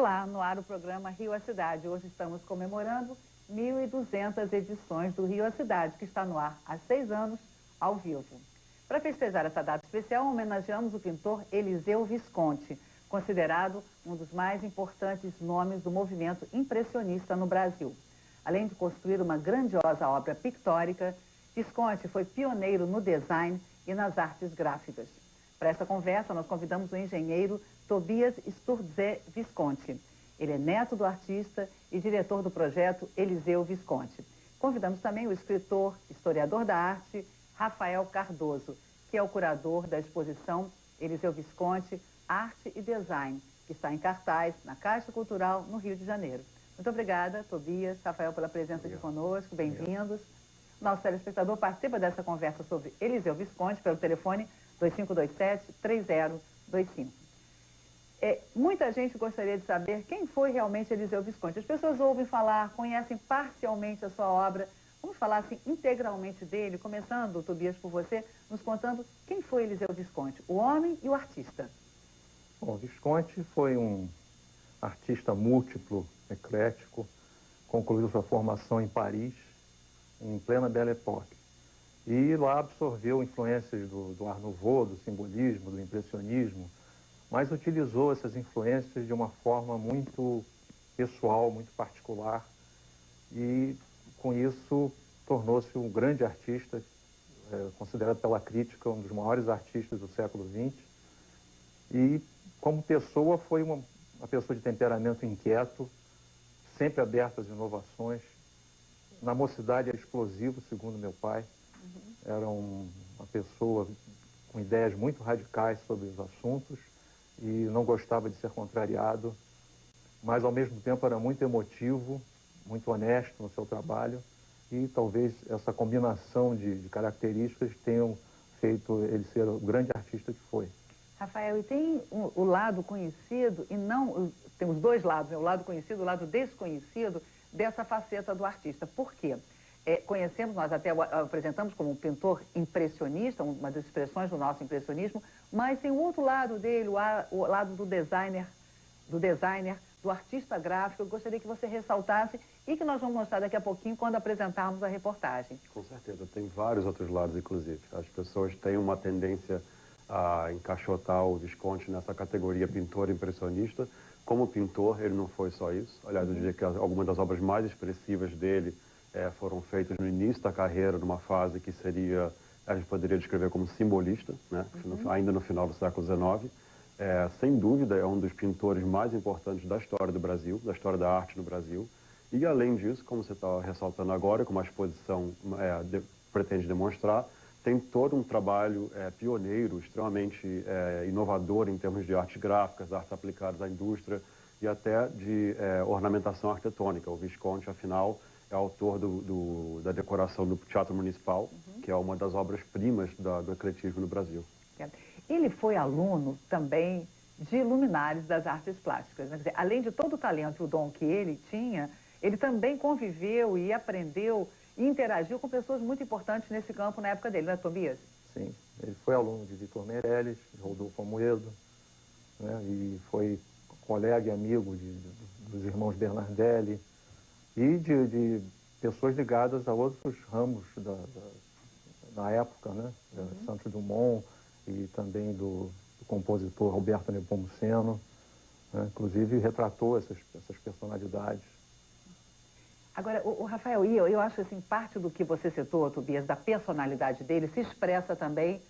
Olá, no ar o programa Rio a Cidade. Hoje estamos comemorando 1.200 edições do Rio a Cidade, que está no ar há 6 anos, ao vivo. Para festejar essa data especial, homenageamos o pintor Eliseu Visconti, considerado um dos mais importantes nomes do movimento impressionista no Brasil. Além de construir uma grandiosa obra pictórica, Visconti foi pioneiro no design e nas artes gráficas. Para essa conversa, nós convidamos o engenheiro Tobias Sturze Visconti. Ele é neto do artista e diretor do projeto Eliseu Visconti. Convidamos também o escritor, historiador da arte, Rafael Cardoso, que é o curador da exposição Eliseu Visconti, Arte e Design, que está em cartaz na Caixa Cultural, no Rio de Janeiro. Muito obrigada, Tobias, Rafael, pela presença aqui conosco. Bem-vindos. Nosso telespectador participa dessa conversa sobre Eliseu Visconti pelo telefone 2527-3025. Muita gente gostaria de saber quem foi realmente Eliseu Visconti. As pessoas ouvem falar, conhecem parcialmente a sua obra. Vamos falar assim integralmente dele, começando, Tobias, por você, nos contando quem foi Eliseu Visconti, o homem e o artista. Bom, Visconti foi um artista múltiplo, eclético, concluiu sua formação em Paris, em plena Belle Époque. E lá absorveu influências do Art Nouveau, do simbolismo, do impressionismo, mas utilizou essas influências de uma forma muito pessoal, muito particular, e com isso tornou-se um grande artista, considerado pela crítica um dos maiores artistas do século XX. E como pessoa foi uma pessoa de temperamento inquieto, sempre aberta às inovações. Na mocidade era explosivo, segundo meu pai. Era uma pessoa com ideias muito radicais sobre os assuntos e não gostava de ser contrariado, mas ao mesmo tempo era muito emotivo, muito honesto no seu trabalho, e talvez essa combinação de características tenham feito ele ser o grande artista que foi. Rafael, e tem o lado conhecido, e não, tem os dois lados, o lado conhecido e o lado desconhecido dessa faceta do artista. Por quê? Conhecemos, nós até o apresentamos como um pintor impressionista, uma das expressões do nosso impressionismo, mas tem o outro lado dele, o lado do designer, do artista gráfico. Eu gostaria que você ressaltasse e que nós vamos mostrar daqui a pouquinho quando apresentarmos a reportagem. Com certeza, tem vários outros lados, inclusive. As pessoas têm uma tendência a encaixotar o Visconti nessa categoria pintor impressionista. Como pintor, ele não foi só isso. Aliás, eu diria que algumas das obras mais expressivas dele foram feitas no início da carreira, numa fase que seria, a gente poderia descrever como simbolista, né? Ainda no final do século XIX. Sem dúvida, é um dos pintores mais importantes da história do Brasil, da história da arte no Brasil. E, além disso, como você está ressaltando agora, como a exposição pretende demonstrar, tem todo um trabalho pioneiro, extremamente inovador em termos de artes gráficas, artes aplicadas à indústria e até de ornamentação arquitetônica. O Visconti, afinal, é autor da decoração do Teatro Municipal, que é uma das obras-primas do ecletismo no Brasil. Ele foi aluno também de luminares das artes plásticas, né? Quer dizer, além de todo o talento e o dom que ele tinha, ele também conviveu e aprendeu e interagiu com pessoas muito importantes nesse campo na época dele, não é, Tobias? Sim, ele foi aluno de Vitor Meirelles, de Rodolfo Amoedo, né? E foi colega e amigo dos irmãos Bernardelli e de pessoas ligadas a outros ramos da época, né? Santos Dumont e também do compositor Alberto Nepomuceno, né? Inclusive retratou essas personalidades. Agora, o Rafael, eu acho assim, parte do que você citou, Tobias, da personalidade dele, se expressa também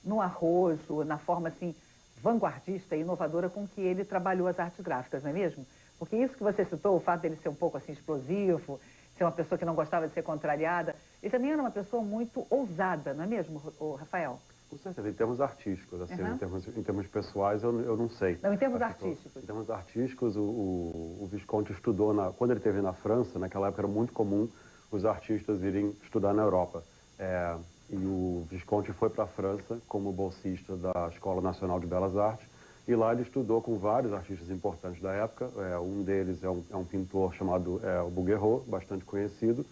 no arrojo, na forma assim, vanguardista e inovadora com que ele trabalhou as artes gráficas, não é mesmo? Porque isso que você citou, o fato dele ser um pouco assim explosivo, ser uma pessoa que não gostava de ser contrariada, ele também era uma pessoa muito ousada, não é mesmo, Rafael? Com certeza, em termos artísticos, assim, em termos pessoais, eu não sei. Não, em termos artísticos. Em termos artísticos, o Visconti estudou, quando ele esteve na França, naquela época era muito comum os artistas irem estudar na Europa. E o Visconti foi para a França como bolsista da Escola Nacional de Belas Artes, e lá ele estudou com vários artistas importantes da época. Um deles é um pintor chamado Bouguereau, bastante conhecido.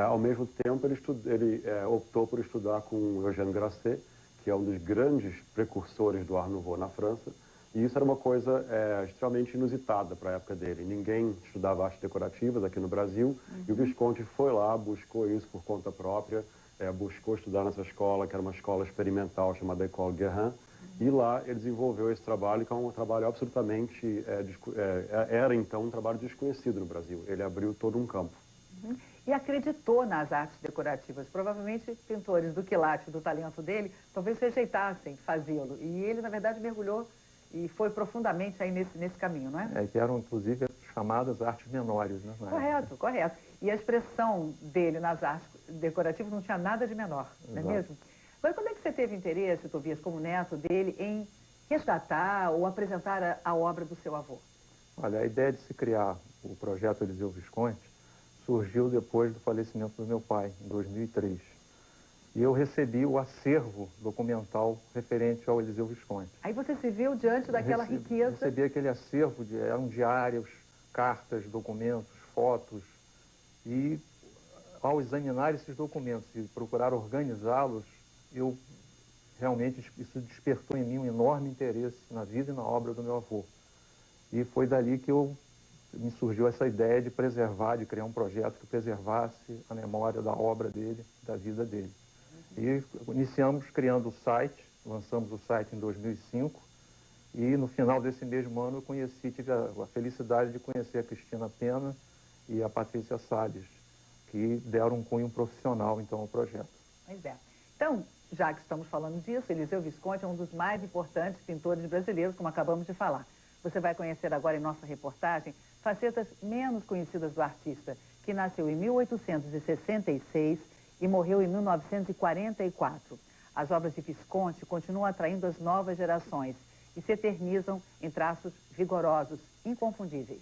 Ao mesmo tempo, ele optou por estudar com Eugène Grasset, que é um dos grandes precursores do Art Nouveau na França, E isso era uma coisa extremamente inusitada para a época dele. Ninguém estudava artes decorativas aqui no Brasil, e o Visconti foi lá, buscou isso por conta própria, buscou estudar nessa escola, que era uma escola experimental chamada École Guérin, e lá ele desenvolveu esse trabalho, que é um trabalho absolutamente, era então um trabalho desconhecido no Brasil. Ele abriu todo um campo. E acreditou nas artes decorativas. Provavelmente, pintores do quilate, do talento dele, talvez rejeitassem fazê-lo. E ele, na verdade, mergulhou e foi profundamente aí nesse caminho, não é? Que eram, inclusive, chamadas artes menores, né? Correto, correto. E a expressão dele nas artes decorativas não tinha nada de menor, não é mesmo? Agora, quando é que você teve interesse, Tobias, como neto dele, em resgatar ou apresentar a obra do seu avô? Olha, a ideia de se criar o projeto Eliseu Visconti surgiu depois do falecimento do meu pai, em 2003. E eu recebi o acervo documental referente ao Eliseu Visconti. Aí você se viu diante daquela riqueza... Recebi aquele acervo, eram diários, cartas, documentos, fotos. E ao examinar esses documentos e procurar organizá-los, isso despertou em mim um enorme interesse na vida e na obra do meu avô. E foi dali que me surgiu essa ideia de preservar, de criar um projeto que preservasse a memória da obra dele, da vida dele. E iniciamos criando o site, lançamos o site em 2005, e no final desse mesmo ano eu tive a felicidade de conhecer a Cristina Pena e a Patrícia Salles, que deram um cunho profissional, então, ao projeto. Pois é. Então, já que estamos falando disso, Eliseu Visconti é um dos mais importantes pintores brasileiros, como acabamos de falar. Você vai conhecer agora em nossa reportagem facetas menos conhecidas do artista, que nasceu em 1866 e morreu em 1944. As obras de Visconti continuam atraindo as novas gerações e se eternizam em traços vigorosos, inconfundíveis.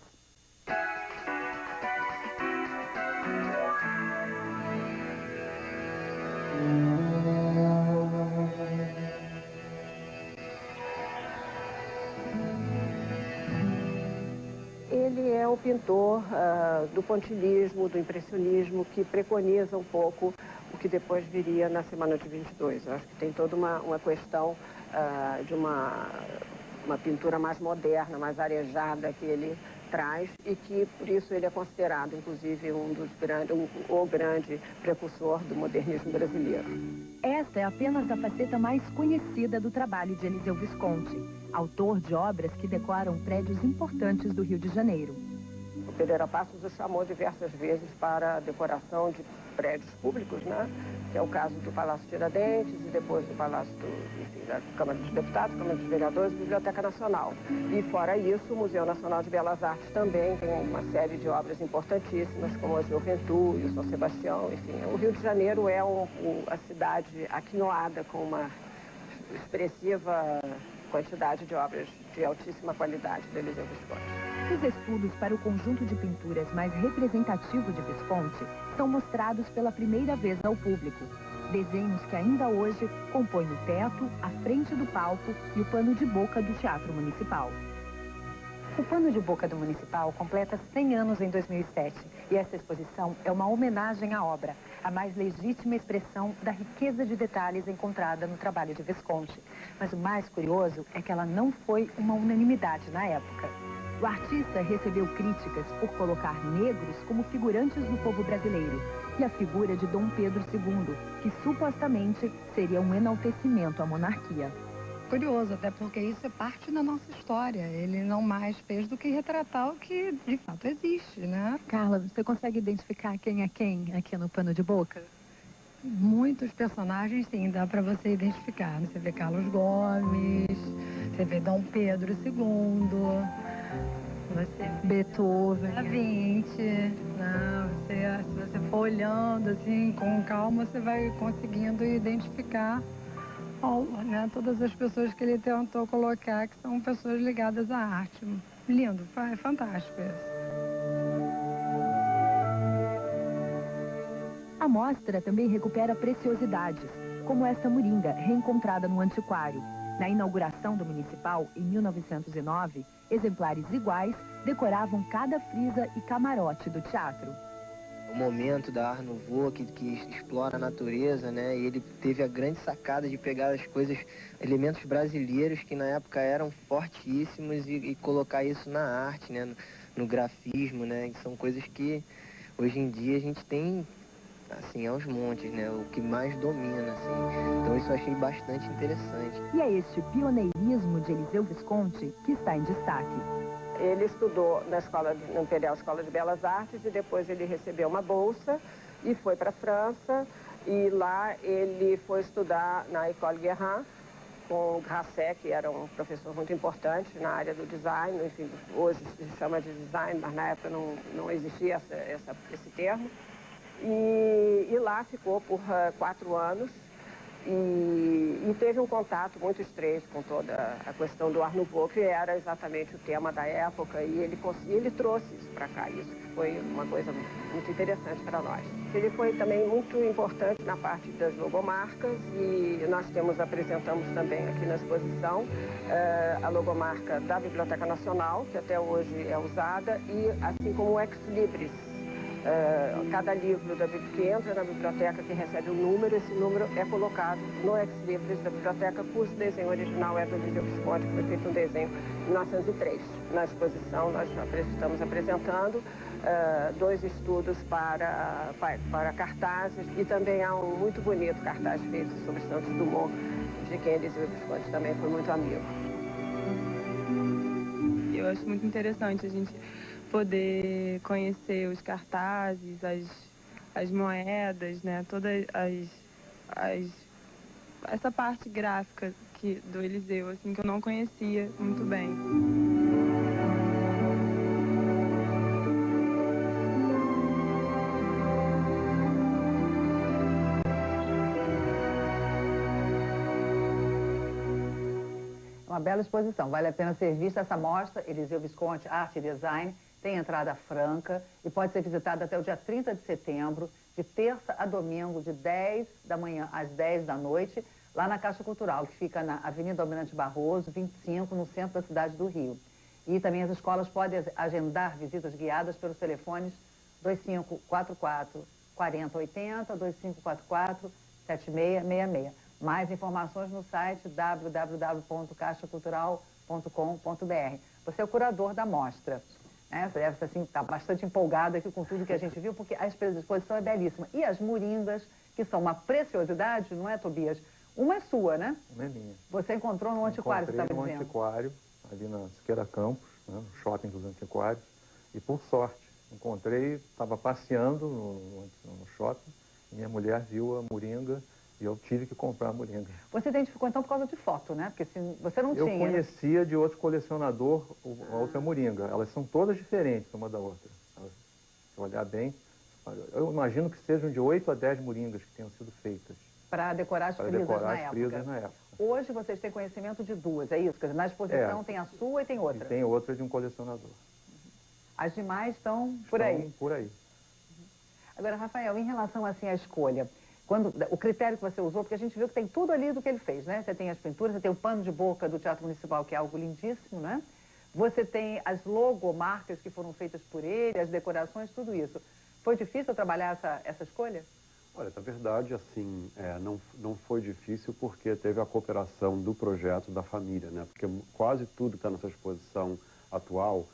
Ele é o pintor do pontilhismo, do impressionismo, que preconiza um pouco o que depois viria na Semana de 22. Eu acho que tem toda uma questão de uma pintura mais moderna, mais arejada que ele traz e que, por isso, ele é considerado, inclusive, o grande precursor do modernismo brasileiro. Esta é apenas a faceta mais conhecida do trabalho de Eliseu Visconti, autor de obras que decoram prédios importantes do Rio de Janeiro. O Pereira Passos o chamou diversas vezes para a decoração de prédios públicos, né? Que é o caso do Palácio Tiradentes e depois do Palácio da Câmara dos Deputados, Câmara dos Vereadores e Biblioteca Nacional. E fora isso, o Museu Nacional de Belas Artes também tem uma série de obras importantíssimas, como a Juventude e o São Sebastião, enfim. O Rio de Janeiro é a cidade aquinoada com uma expressiva quantidade de obras de altíssima qualidade do Eliseu Visconti. Os estudos para o conjunto de pinturas mais representativo de Visconti são mostrados pela primeira vez ao público. Desenhos que ainda hoje compõem o teto, a frente do palco e o pano de boca do Teatro Municipal. O pano de boca do Municipal completa 100 anos em 2007 e essa exposição é uma homenagem à obra, a mais legítima expressão da riqueza de detalhes encontrada no trabalho de Visconti. Mas o mais curioso é que ela não foi uma unanimidade na época. O artista recebeu críticas por colocar negros como figurantes do povo brasileiro e a figura de Dom Pedro II, que supostamente seria um enaltecimento à monarquia. Curioso, até porque isso é parte da nossa história. Ele não mais fez do que retratar o que de fato existe, né? Carla, você consegue identificar quem é quem aqui no pano de boca? Muitos personagens, sim, dá para você identificar. Você vê Carlos Gomes, você vê Dom Pedro II, você vê Beethoven, Da Vinci, né? Se você for olhando assim com calma, você vai conseguindo identificar né, todas as pessoas que ele tentou colocar, que são pessoas ligadas à arte. Lindo, é fantástico isso. A mostra também recupera preciosidades, como esta moringa, reencontrada no antiquário. Na inauguração do Municipal, em 1909, exemplares iguais decoravam cada frisa e camarote do teatro. o momento da Art Nouveau, que explora a natureza, né? E ele teve a grande sacada de pegar as coisas, elementos brasileiros que na época eram fortíssimos e colocar isso na arte, né? No grafismo, né? Que são coisas que hoje em dia a gente tem, assim, aos montes, né? O que mais domina, assim. Então isso eu achei bastante interessante. E é este pioneirismo de Eliseu Visconti que está em destaque. Ele estudou na Imperial Escola de Belas Artes e depois ele recebeu uma bolsa e foi para a França. E lá ele foi estudar na École Guérin com o Grasset, que era um professor muito importante na área do design. Enfim, hoje se chama de design, mas na época não existia esse termo. E lá ficou por 4 anos. E teve um contato muito estreito com toda a questão do Art Nouveau, que era exatamente o tema da época, e ele trouxe isso para cá. Isso foi uma coisa muito interessante para nós. Ele foi também muito importante na parte das logomarcas, e nós apresentamos também aqui na exposição a logomarca da Biblioteca Nacional, que até hoje é usada, e assim como o Ex Libris. Cada livro que entra na biblioteca, que recebe um número, esse número é colocado no Ex Libris da biblioteca, cujo desenho original é do Eliseu Visconti, que foi feito um desenho em 1903. Na exposição nós estamos apresentando 2 estudos para cartazes, e também há um muito bonito cartaz feito sobre Santos Dumont, de quem Eliseu Visconti também foi muito amigo. Eu acho muito interessante a gente poder conhecer os cartazes, as moedas, né? Todas essa parte gráfica do Eliseu, assim, que eu não conhecia muito bem. Uma bela exposição, vale a pena ser vista essa mostra, Eliseu Visconti, Arte e Design, tem entrada franca e pode ser visitada até o dia 30 de setembro, de terça a domingo, de 10 da manhã às 10 da noite, lá na Caixa Cultural, que fica na Avenida Almirante Barroso, 25, no centro da cidade do Rio. E também as escolas podem agendar visitas guiadas pelos telefones 2544 4080, 2544 7666. Mais informações no site www.caixacultural.com.br. Você é o curador da mostra. Você deve estar bastante empolgado aqui com tudo que a gente viu, porque a exposição é belíssima. E as moringas, que são uma preciosidade, não é, Tobias? Uma é sua, né? Uma é minha. Você encontrou no antiquário, você estava dizendo? No antiquário, ali na Siqueira Campos, né, no shopping dos antiquários. E por sorte, estava passeando no shopping, e minha mulher viu a moringa e eu tive que comprar a moringa. Você identificou então por causa de foto, né? Porque você não tinha... Eu conhecia de outro colecionador a outra moringa. Elas são todas diferentes uma da outra. Se olhar bem, eu imagino que sejam de 8 a 10 moringas que tenham sido feitas. Para decorar as frisas na época. Hoje vocês têm conhecimento de 2, é isso? Quer dizer, na exposição tem a sua e tem outra. E tem outra de um colecionador. As demais estão por aí? Por aí. Agora, Rafael, em relação assim à escolha, o critério que você usou, porque a gente viu que tem tudo ali do que ele fez, né? Você tem as pinturas, você tem o pano de boca do Teatro Municipal, que é algo lindíssimo, né? Você tem as logomarcas que foram feitas por ele, as decorações, tudo isso. Foi difícil trabalhar essa escolha? Olha, na verdade, assim, não foi difícil porque teve a cooperação do projeto da família, né? Porque quase tudo que está nessa exposição atual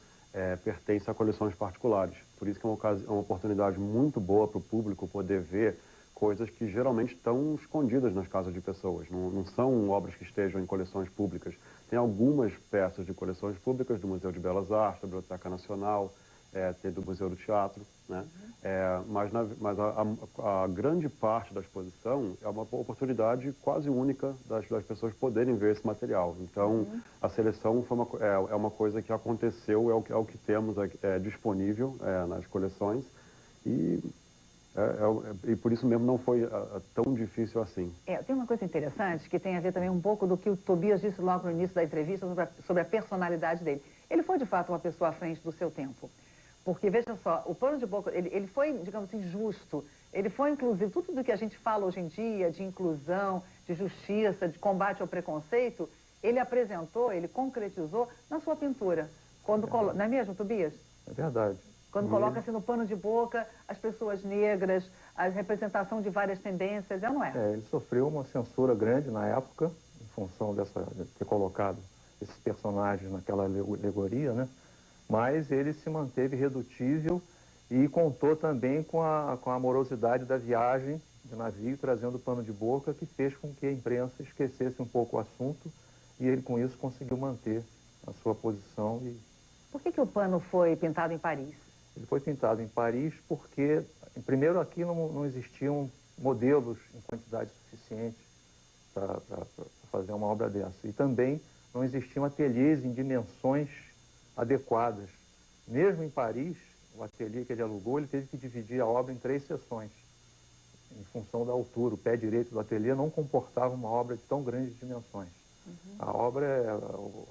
pertence a coleções particulares. Por isso que é uma oportunidade muito boa para o público poder ver coisas que geralmente estão escondidas nas casas de pessoas. Não são obras que estejam em coleções públicas. Tem algumas peças de coleções públicas do Museu de Belas Artes, da Biblioteca Nacional, tem do Museu do Teatro, né? Mas a grande parte da exposição é uma oportunidade quase única das pessoas poderem ver esse material. Então, a seleção é uma coisa que aconteceu, é o que temos disponível nas coleções, e por isso mesmo não foi tão difícil assim. Tem uma coisa interessante que tem a ver também um pouco do que o Tobias disse logo no início da entrevista sobre a personalidade dele. Ele foi, de fato, uma pessoa à frente do seu tempo. Porque, veja só, o pano de boca, ele foi, digamos assim, justo. Ele foi, inclusive, tudo do que a gente fala hoje em dia, de inclusão, de justiça, de combate ao preconceito, ele apresentou, ele concretizou na sua pintura. Não é mesmo, Tobias? É verdade. Quando coloca-se no pano de boca as pessoas negras, a representação de várias tendências, é ou não é? Ele sofreu uma censura grande na época, em função de ter colocado esses personagens naquela alegoria, né? Mas ele se manteve irredutível e contou também com a amorosidade da viagem de navio, trazendo pano de boca, que fez com que a imprensa esquecesse um pouco o assunto e ele, com isso, conseguiu manter a sua posição. Por que o pano foi pintado em Paris? Ele foi pintado em Paris porque, primeiro, aqui não existiam modelos em quantidade suficiente para fazer uma obra dessa. E também não existiam ateliês em dimensões adequadas. Mesmo em Paris, o ateliê que ele alugou, ele teve que dividir a obra em 3 seções, em função da altura. O pé direito do ateliê não comportava uma obra de tão grandes dimensões. A obra, o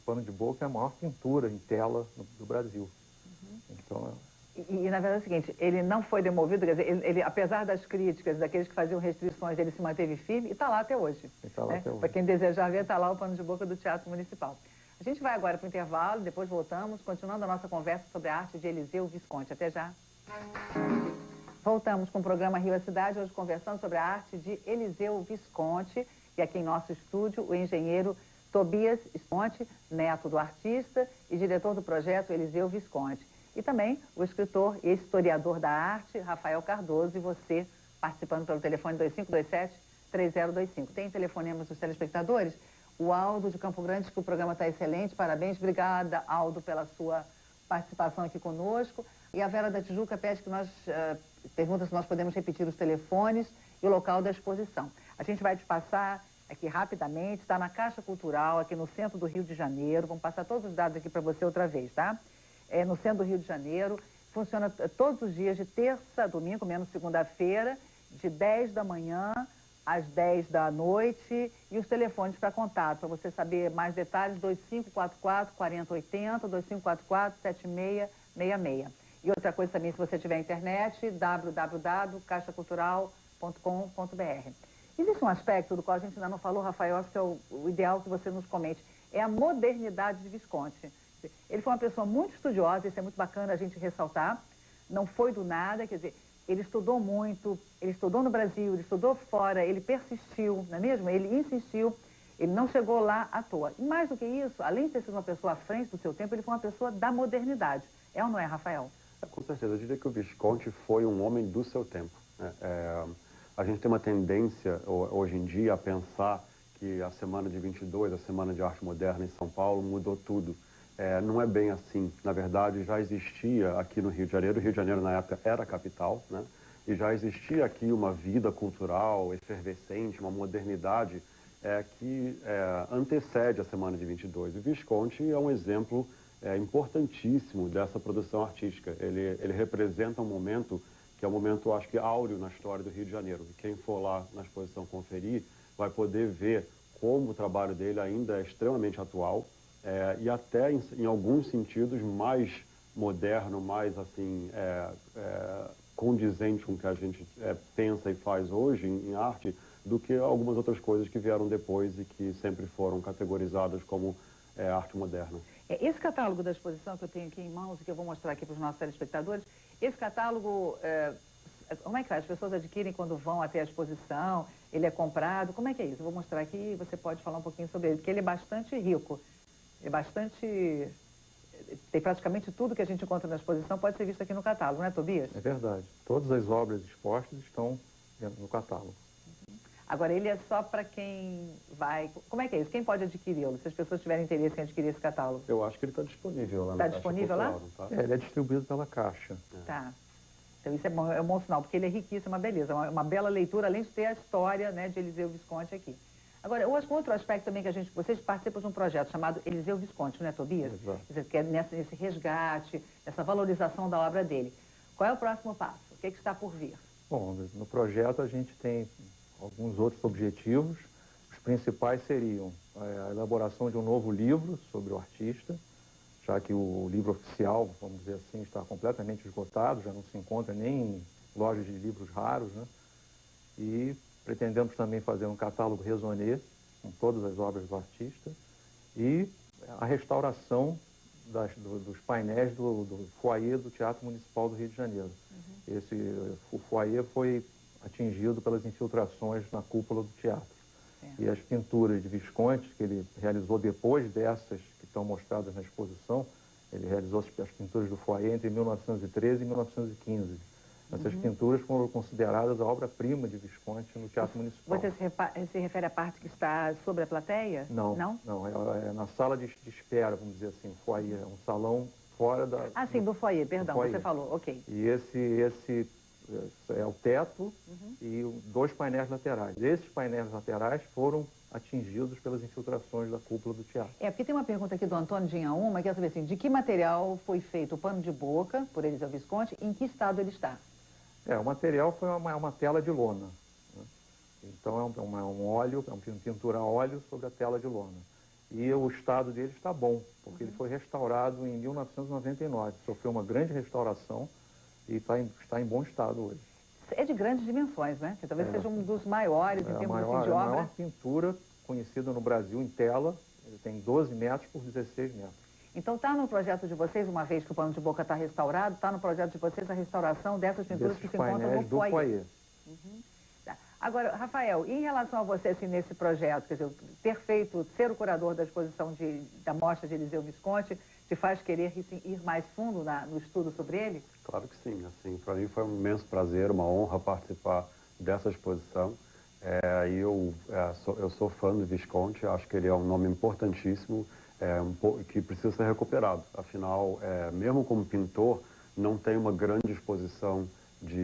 pano de boca, é a maior pintura em tela do Brasil. Então, E, na verdade, é o seguinte, ele não foi demovido, quer dizer, ele, apesar das críticas daqueles que faziam restrições, ele se manteve firme e está lá até hoje. Para quem desejar ver, está lá o pano de boca do Teatro Municipal. A gente vai agora para o intervalo, depois voltamos, continuando a nossa conversa sobre a arte de Eliseu Visconti. Até já. Voltamos com o programa Rio a Cidade, hoje conversando sobre a arte de Eliseu Visconti. E aqui em nosso estúdio, o engenheiro Tobias Visconti, neto do artista e diretor do projeto Eliseu Visconti. E também o escritor e historiador da arte, Rafael Cardoso, e você participando pelo telefone 2527-3025. Tem telefonemas dos telespectadores? O Aldo de Campo Grande, que o programa está excelente, parabéns. Obrigada, Aldo, pela sua participação aqui conosco. E a Vera da Tijuca pede que pergunta se nós podemos repetir os telefones e o local da exposição. A gente vai te passar aqui rapidamente, está na Caixa Cultural, aqui no centro do Rio de Janeiro. Vamos passar todos os dados aqui para você outra vez, tá? No centro do Rio de Janeiro, funciona todos os dias, de terça a domingo, menos segunda-feira, de 10 da manhã às 10 da noite, e os telefones para contato, para você saber mais detalhes, 2544-4080, 2544-7666. E outra coisa também, se você tiver internet, www.caixacultural.com.br. Existe um aspecto do qual a gente ainda não falou, Rafael, acho que é o ideal que você nos comente, é a modernidade de Visconti. Ele foi uma pessoa muito estudiosa, isso é muito bacana a gente ressaltar, não foi do nada, quer dizer, ele estudou muito, ele estudou no Brasil, ele estudou fora, ele persistiu, não é mesmo? Ele insistiu, ele não chegou lá à toa. E mais do que isso, além de ter sido uma pessoa à frente do seu tempo, ele foi uma pessoa da modernidade. É ou não é, Rafael? Com certeza, eu diria que o Visconti foi um homem do seu tempo. A gente tem uma tendência, hoje em dia, a pensar que a Semana de 22, a Semana de Arte Moderna em São Paulo, mudou tudo. Não é bem assim. Na verdade, já existia aqui no Rio de Janeiro, o Rio de Janeiro na época era a capital, né? E já existia aqui uma vida cultural efervescente, uma modernidade que antecede a Semana de 22. E o Visconti é um exemplo importantíssimo dessa produção artística. Ele representa um momento que é um momento, acho que, áureo na história do Rio de Janeiro. E quem for lá na exposição conferir vai poder ver como o trabalho dele ainda é extremamente atual, e até, em alguns sentidos, mais moderno, mais assim, condizente com o que a gente pensa e faz hoje em arte, do que algumas outras coisas que vieram depois e que sempre foram categorizadas como arte moderna. Esse catálogo da exposição que eu tenho aqui em mãos e que eu vou mostrar aqui para os nossos telespectadores, esse catálogo, como é que faz? As pessoas adquirem quando vão até a exposição, ele é comprado, como é que é isso? Eu vou mostrar aqui e você pode falar um pouquinho sobre ele, porque ele é bastante rico. É bastante... Tem praticamente tudo que a gente encontra na exposição pode ser visto aqui no catálogo, não é, Tobias? É verdade. Todas as obras expostas estão no catálogo. Agora, ele é só para quem vai... Como é que é isso? Quem pode adquiri-lo, se as pessoas tiverem interesse em adquirir esse catálogo? Eu acho que ele está disponível lá na Caixa Cultural. Está disponível lá? Tá? Ele é distribuído pela Caixa. Tá. Então, isso é um bom sinal, porque ele é riquíssimo, uma beleza, uma bela leitura, além de ter a história, né, de Eliseu Visconti aqui. Agora, outro aspecto também que vocês participam de um projeto chamado Eliseu Visconti, não é, Tobias? Exato. Quer dizer, que é nesse resgate, essa valorização da obra dele. Qual é o próximo passo? O que está por vir? Bom, no projeto a gente tem alguns outros objetivos. Os principais seriam a elaboração de um novo livro sobre o artista, já que o livro oficial, vamos dizer assim, está completamente esgotado, já não se encontra nem em lojas de livros raros, né? E pretendemos também fazer um catálogo raisonné com todas as obras do artista e a restauração dos painéis do foyer do Teatro Municipal do Rio de Janeiro. O foyer foi atingido pelas infiltrações na cúpula do teatro. E as pinturas de Visconti, que ele realizou depois dessas que estão mostradas na exposição, ele realizou as pinturas do foyer entre 1913 e 1915. Essas pinturas foram consideradas a obra-prima de Visconti no Teatro Municipal. Você se refere à parte que está sobre a plateia? Não, é na sala de espera, vamos dizer assim, foyer, é um salão fora da... Ah, sim, do foyer, perdão, foyer. você falou, ok. E esse é o teto e 2 painéis laterais. Esses painéis laterais foram atingidos pelas infiltrações da cúpula do teatro. Porque tem uma pergunta aqui do Antônio Dinhaúma, que quer saber assim, de que material foi feito o pano de boca, por Eliseu Visconti, e em que estado ele está? O material foi uma tela de lona, né? Então é um óleo, é uma pintura a óleo sobre a tela de lona. E o estado dele está bom, porque ele foi restaurado em 1999, sofreu uma grande restauração e está em bom estado hoje. É de grandes dimensões, né? Que talvez seja um dos maiores em termos de a obra. maior pintura conhecida no Brasil em tela, ele tem 12 metros por 16 metros. Então está no projeto de vocês, uma vez que o pano de boca está restaurado, está no projeto de vocês a restauração dessas pinturas que se encontram no foyer. Tá. Agora, Rafael, em relação a você, assim, nesse projeto, quer dizer, ser o curador da exposição da mostra de Eliseu Visconti, te faz querer ir mais fundo no estudo sobre ele? Claro que sim. Assim, para mim foi um imenso prazer, uma honra participar dessa exposição. Eu sou fã do Visconti, acho que ele é um nome importantíssimo, que precisa ser recuperado. Afinal, mesmo como pintor, não tem uma grande exposição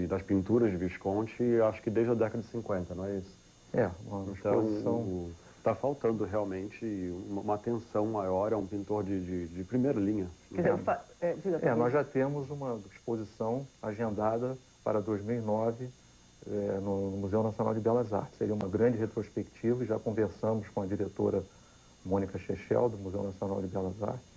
das pinturas de Visconti, acho que desde a década de 50, não é isso? Uma exposição... Então, está faltando realmente uma atenção maior, é um pintor de primeira linha. Quer dizer, nós já temos uma exposição agendada para 2009 no Museu Nacional de Belas Artes. Seria uma grande retrospectiva e já conversamos com a diretora Mônica Chechel, do Museu Nacional de Belas Artes,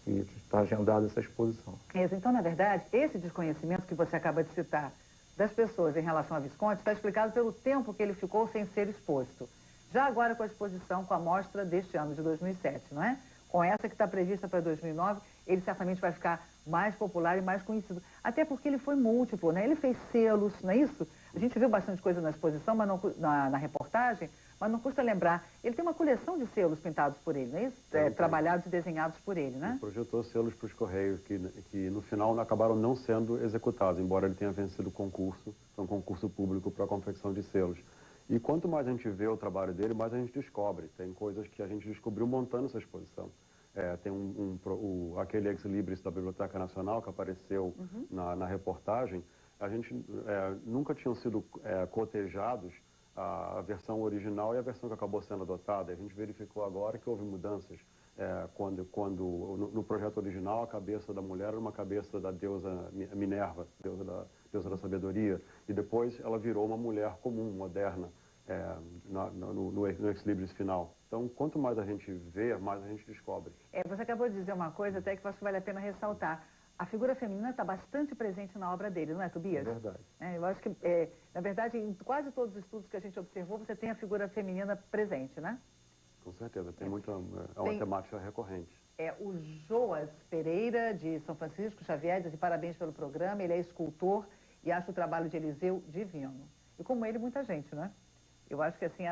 e está agendada essa exposição. Então, na verdade, esse desconhecimento que você acaba de citar das pessoas em relação a Visconti está explicado pelo tempo que ele ficou sem ser exposto. Já agora com a exposição, com a mostra deste ano, de 2007, não é? Com essa que está prevista para 2009, ele certamente vai ficar mais popular e mais conhecido. Até porque ele foi múltiplo, né? Ele fez selos, não é isso? A gente viu bastante coisa na exposição, mas não, na reportagem, mas não custa lembrar. Ele tem uma coleção de selos pintados por ele, não é isso? Trabalhados e desenhados por ele, né? Ele projetou selos para os Correios que no final acabaram não sendo executados, embora ele tenha vencido o concurso, um concurso público para a confecção de selos. E quanto mais a gente vê o trabalho dele, mais a gente descobre. Tem coisas que a gente descobriu montando essa exposição. Tem aquele ex-libris da Biblioteca Nacional que apareceu na reportagem. A gente nunca tinham sido cotejados a versão original e a versão que acabou sendo adotada. A gente verificou agora que houve mudanças. Quando no projeto original a cabeça da mulher era uma cabeça da deusa Minerva, deusa da sabedoria, e depois ela virou uma mulher comum, moderna, no ex-libris final. Então, quanto mais a gente vê, mais a gente descobre. Você acabou de dizer uma coisa até que eu acho que vale a pena ressaltar. A figura feminina está bastante presente na obra dele, não é, Tobias? É verdade. Eu acho que, na verdade, em quase todos os estudos que a gente observou, você tem a figura feminina presente, né? Com certeza, tem uma temática recorrente. O Joas Pereira, de São Francisco Xavier, diz parabéns pelo programa, ele é escultor e acha o trabalho de Eliseu divino. E como ele, muita gente, né? Eu acho que assim,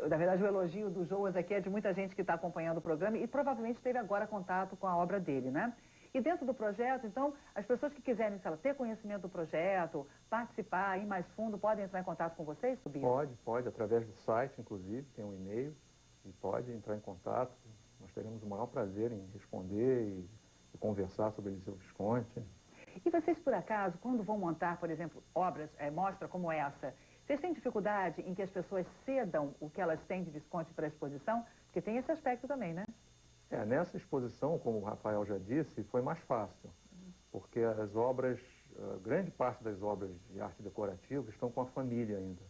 na verdade o elogio do Joas aqui é de muita gente que está acompanhando o programa e provavelmente teve agora contato com a obra dele, né? E dentro do projeto, então, as pessoas que quiserem, sei lá, ter conhecimento do projeto, participar, ir mais fundo, podem entrar em contato com vocês, Tobias? Pode, através do site, inclusive, tem um e-mail, e pode entrar em contato. Nós teremos o maior prazer em responder e conversar sobre Eliseu Visconti. E vocês, por acaso, quando vão montar, por exemplo, obras, mostra como essa, vocês têm dificuldade em que as pessoas cedam o que elas têm de Visconti para a exposição? Porque tem esse aspecto também, né? Nessa exposição, como o Rafael já disse, foi mais fácil, porque as obras, grande parte das obras de arte decorativa estão com a família ainda.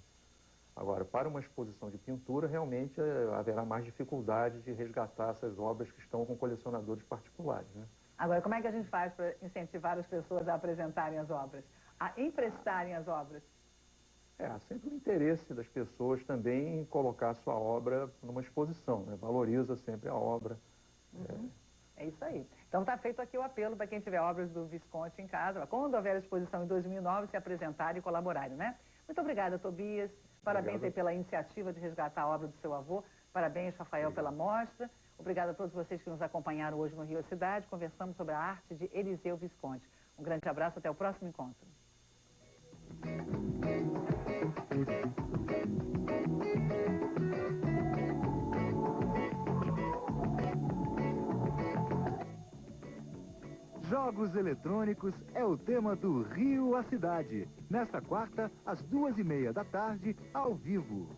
Agora, para uma exposição de pintura, realmente haverá mais dificuldade de resgatar essas obras que estão com colecionadores particulares, né? Agora, como é que a gente faz para incentivar as pessoas a apresentarem as obras, a emprestarem as obras? Há sempre o interesse das pessoas também em colocar a sua obra numa exposição, né? Valoriza sempre a obra. É isso aí. Então está feito aqui o apelo para quem tiver obras do Visconti em casa, quando houver a exposição em 2009, se apresentarem e colaborarem, né? Muito obrigada, Tobias. Parabéns aí pela iniciativa de resgatar a obra do seu avô. Parabéns, Rafael, pela mostra. Obrigada a todos vocês que nos acompanharam hoje no Rio Cidade. Conversamos sobre a arte de Eliseu Visconti. Um grande abraço, até o próximo encontro. Jogos eletrônicos é o tema do Rio a Cidade. Nesta quarta, às 2h30 da tarde, ao vivo.